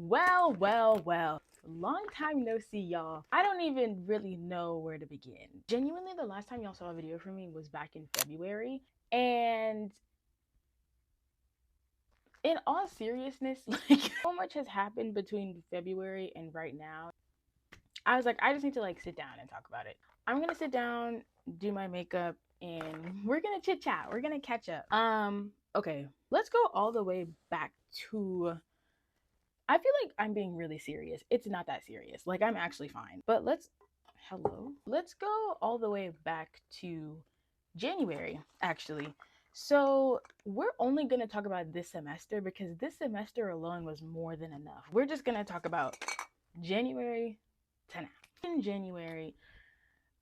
Well. Long time no see, y'all. I don't even really know where to begin. Genuinely, the last time y'all saw a video from me was back in February. And in all seriousness, like, so much has happened between February and right now. I was like, I just need to like sit down and talk about it. I'm gonna sit down, do my makeup, and we're gonna chit chat. We're gonna catch up. Okay, let's go all the way back to, I feel like I'm being really serious. It's not that serious. Like, I'm actually fine. But let's go all the way back to January, actually. So, we're only going to talk about this semester because this semester alone was more than enough. We're just going to talk about January to now. In January,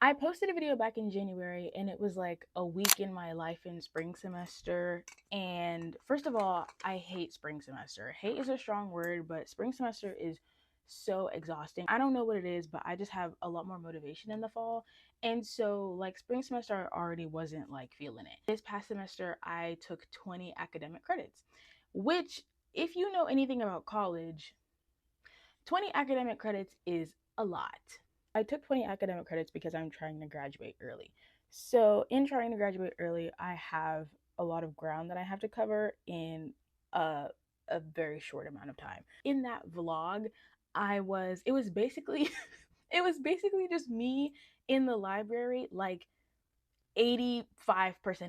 I posted a video back in January and it was like a week in my life in spring semester. And first of all, I hate spring semester. Hate is a strong word, but spring semester is so exhausting. I don't know what it is, but I just have a lot more motivation in the fall. And so, like, spring semester, I already wasn't like feeling it. This past semester, I took 20 academic credits, which, if you know anything about college, 20 academic credits is a lot. I took 20 academic credits because I'm trying to graduate early. So, in trying to graduate early, I have a lot of ground that I have to cover in a very short amount of time. In that vlog, it was basically it was basically just me in the library like 85%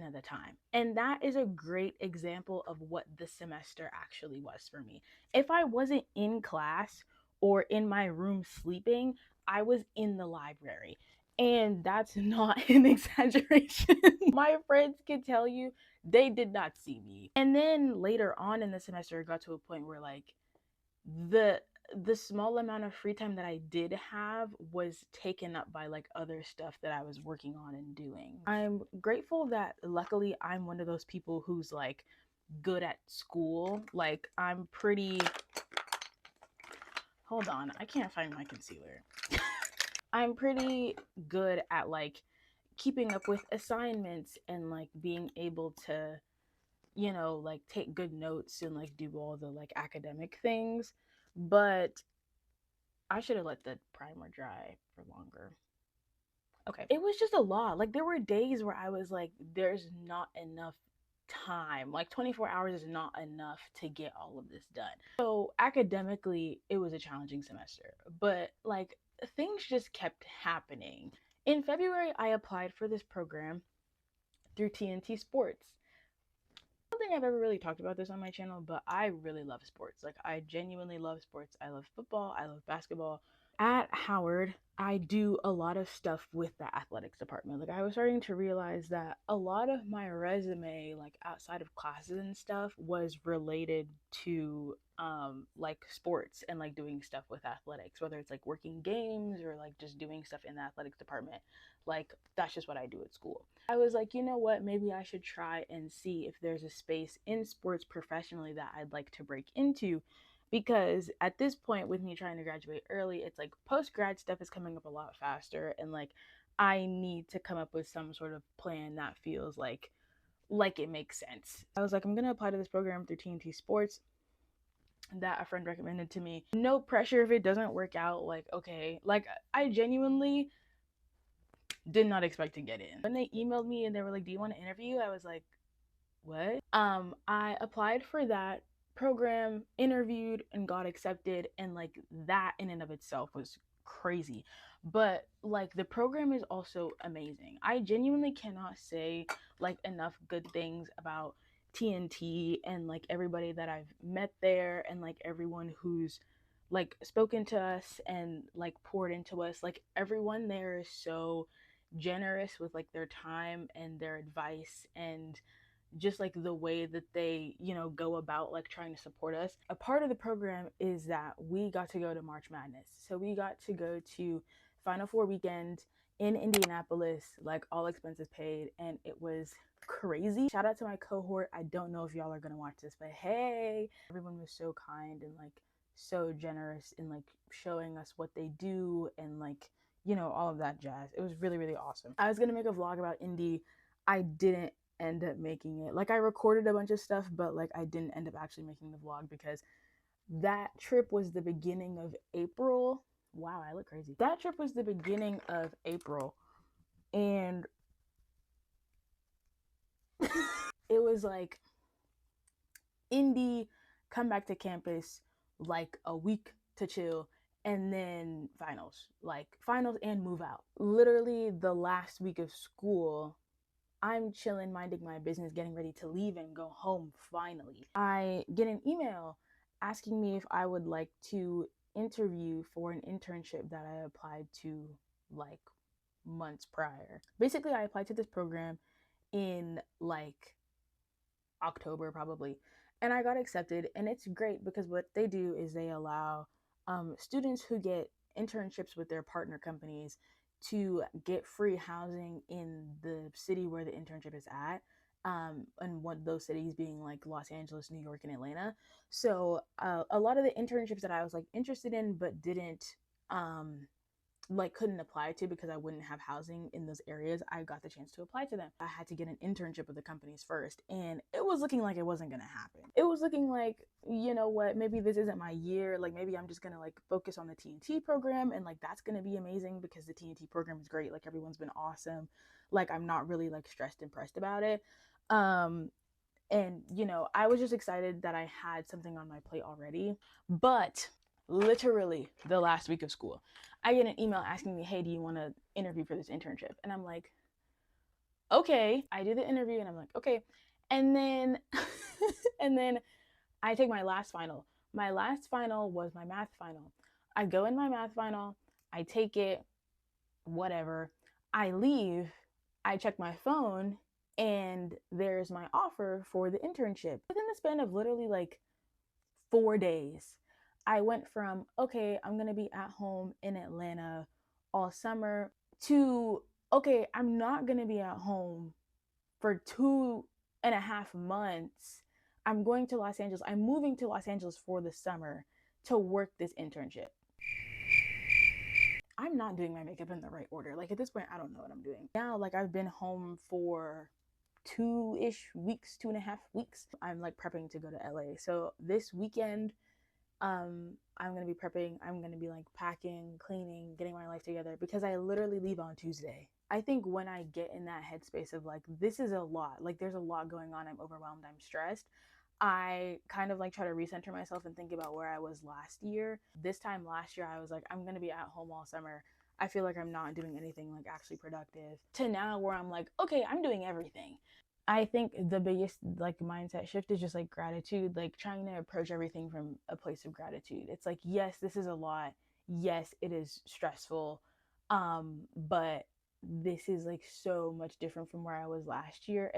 of the time. And that is a great example of what the semester actually was for me. If I wasn't in class or in my room sleeping, I was in the library. And that's not an exaggeration. My friends can tell you they did not see me. And then later on in the semester, it got to a point where like the the small amount of free time that I did have was taken up by like other stuff that I was working on and doing. I'm grateful that luckily I'm one of those people who's like good at school. Like I'm pretty, hold on, I can't find my concealer. I'm pretty good at like keeping up with assignments and like being able to, like take good notes and like do all the like academic things. But I should have let the primer dry for longer. Okay. It was just a lot. Like there were days where I was like, there's not enough time. Like 24 hours is not enough to get all of this done. So academically, it was a challenging semester. But like things just kept happening. In February, I applied for this program through TNT Sports. I don't think I've ever really talked about this on my channel, but I really love sports. Like I genuinely love sports. I love football, I love basketball. At Howard, I do a lot of stuff with the athletics department. Like I was starting to realize that a lot of my resume, like outside of classes and stuff, was related to like sports and like doing stuff with athletics, whether it's like working games or like just doing stuff in the athletics department. Like that's just what I do at school. I was like, you know what, maybe I should try and see if there's a space in sports professionally that I'd like to break into, because at this point with me trying to graduate early, it's like post grad stuff is coming up a lot faster, and like I need to come up with some sort of plan that feels like it makes sense. I was like, I'm gonna apply to this program through TNT Sports that a friend recommended to me. No pressure if it doesn't work out, like okay. Like I genuinely did not expect to get in. When they emailed me and they were like, do you want to interview? I was like, what? I applied for that program, interviewed, and got accepted, and like that in and of itself was crazy. But like the program is also amazing. I genuinely cannot say like enough good things about TNT and like everybody that I've met there and like everyone who's like spoken to us and like poured into us. Like everyone there is so generous with like their time and their advice and just like the way that they, go about like trying to support us. A part of the program is that we got to go to March Madness. So we got to go to Final Four weekend in Indianapolis, like all expenses paid, and it was crazy. Shout out to my cohort. I don't know if y'all are gonna watch this, but hey, everyone was so kind and like so generous in like showing us what they do and like, all of that jazz. It was really, really awesome. I was gonna make a vlog about Indy. I didn't end up making it. Like I recorded a bunch of stuff, but like I didn't end up actually making the vlog because That trip was the beginning of April. Wow, I look crazy. That trip was the beginning of April. And it was like indie, come back to campus, like a week to chill, and then finals, like finals and move out. Literally the last week of school, I'm chilling, minding my business, getting ready to leave and go home finally. I get an email asking me if I would like to interview for an internship that I applied to like months prior. Basically, I applied to this program in like October probably, and I got accepted. And it's great because what they do is they allow students who get internships with their partner companies to get free housing in the city where the internship is at. And one of those cities being like Los Angeles, New York, and Atlanta. So a lot of the internships that I was like interested in but didn't like couldn't apply to because I wouldn't have housing in those areas, I got the chance to apply to them. I had to get an internship with the companies first, and it was looking like it wasn't gonna happen. It was looking like, you know what, maybe this isn't my year. Like maybe I'm just gonna like focus on the TNT program, and like that's gonna be amazing because the TNT program is great. Like everyone's been awesome. Like I'm not really like stressed and pressed about it. Um, and you know, I was just excited that I had something on my plate already. But literally the last week of school, I get an email asking me, hey, do you want to interview for this internship? And I'm like, okay. I do the interview and I'm like, okay. And then and then I take my last final. My last final was my math final. I go in my math final, I take it, whatever. I leave, I check my phone, and there's my offer for the internship. Within the span of literally like 4 days, I went from, okay, I'm gonna be at home in Atlanta all summer to, okay, I'm not gonna be at home for 2.5 months. I'm going to Los Angeles. I'm moving to Los Angeles for the summer to work this internship. I'm not doing my makeup in the right order. Like at this point, I don't know what I'm doing. Now, like I've been home for 2-ish weeks, 2.5 weeks. I'm like prepping to go to LA. So this weekend, I'm gonna be prepping. I'm gonna be like packing, cleaning, getting my life together because I literally leave on Tuesday. I think when I get in that headspace of like, this is a lot, like there's a lot going on, I'm overwhelmed, I'm stressed, I kind of like try to recenter myself and think about where I was last year. This time last year, I was like, I'm gonna be at home all summer. I feel like I'm not doing anything like actually productive. To now where I'm like, okay, I'm doing everything. I think the biggest like mindset shift is just like gratitude, like trying to approach everything from a place of gratitude. It's like, yes, this is a lot. Yes, it is stressful. But this is like so much different from where I was last year.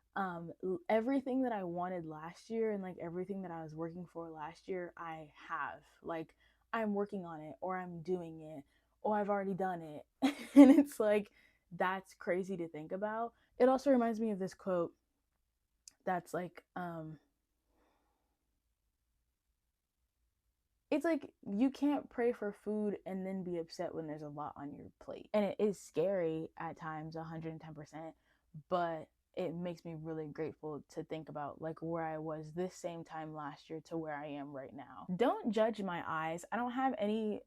Everything that I wanted last year and like everything that I was working for last year, I have. Like I'm working on it or I'm doing it or I've already done it. And it's like that's crazy to think about. It also reminds me of this quote that's like it's like you can't pray for food and then be upset when there's a lot on your plate. And it is scary at times, 110%, but it makes me really grateful to think about like where I was this same time last year to where I am right now. Don't judge my eyes. I don't have any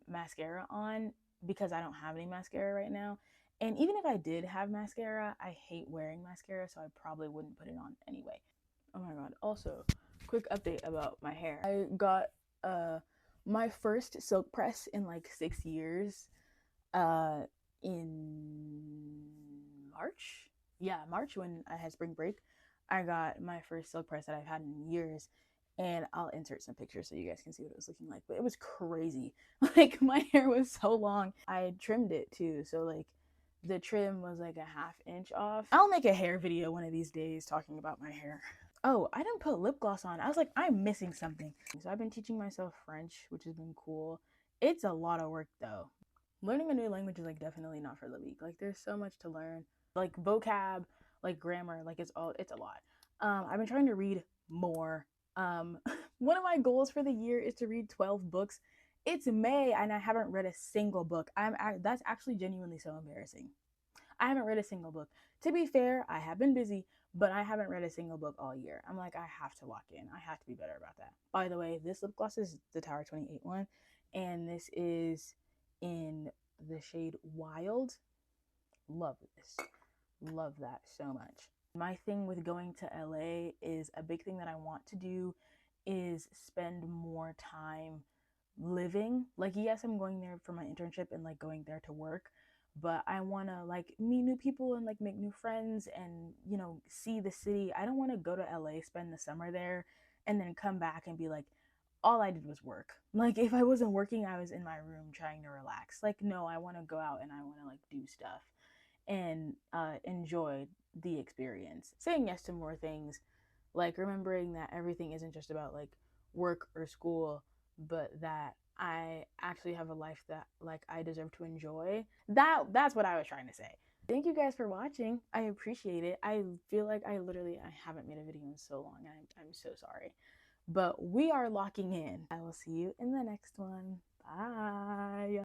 mascara on because I don't have any mascara right now. And even if I did have mascara, I hate wearing mascara, so I probably wouldn't put it on anyway. Oh my god. Also, quick update about my hair. I got uh my first silk press in like 6 years uh in March. Yeah, March when I had spring break. I got my first silk press that I've had in years, and I'll insert some pictures so you guys can see what it was looking like. But it was crazy. Like my hair was so long. I trimmed it too, so like the trim was like a half inch off. I'll make a hair video one of these days talking about my hair. Oh, I didn't put lip gloss on. I was like, I'm missing something. So I've been teaching myself French, which has been cool. It's a lot of work though. Learning a new language is like definitely not for the weak. Like there's so much to learn. Like vocab, like grammar, like it's a lot. I've been trying to read more. One of my goals for the year is to read 12 books. It's May and I haven't read a single book. That's actually genuinely so embarrassing. I haven't read a single book. To be fair, I have been busy, but I haven't read a single book all year. I'm like, I have to lock in. I have to be better about that. By the way, this lip gloss is the Tower 28 one, and this is in the shade Wild. Love this. Love that so much. My thing with going to LA is a big thing that I want to do is spend more time living. Like, yes, I'm going there for my internship and like going there to work, but I want to like meet new people and like make new friends and, you know, see the city. I don't want to go to LA, spend the summer there, and then come back and be like, all I did was work. Like, if I wasn't working, I was in my room trying to relax. Like, no, I want to go out and I want to like do stuff and enjoy the experience. Saying yes to more things, like remembering that everything isn't just about like work or school, but that I actually have a life that like I deserve to enjoy. That's what I was trying to say. Thank you guys for watching. I appreciate it. I feel like I haven't made a video in so long. I'm so sorry. But we are locking in. I will see you in the next one. Bye.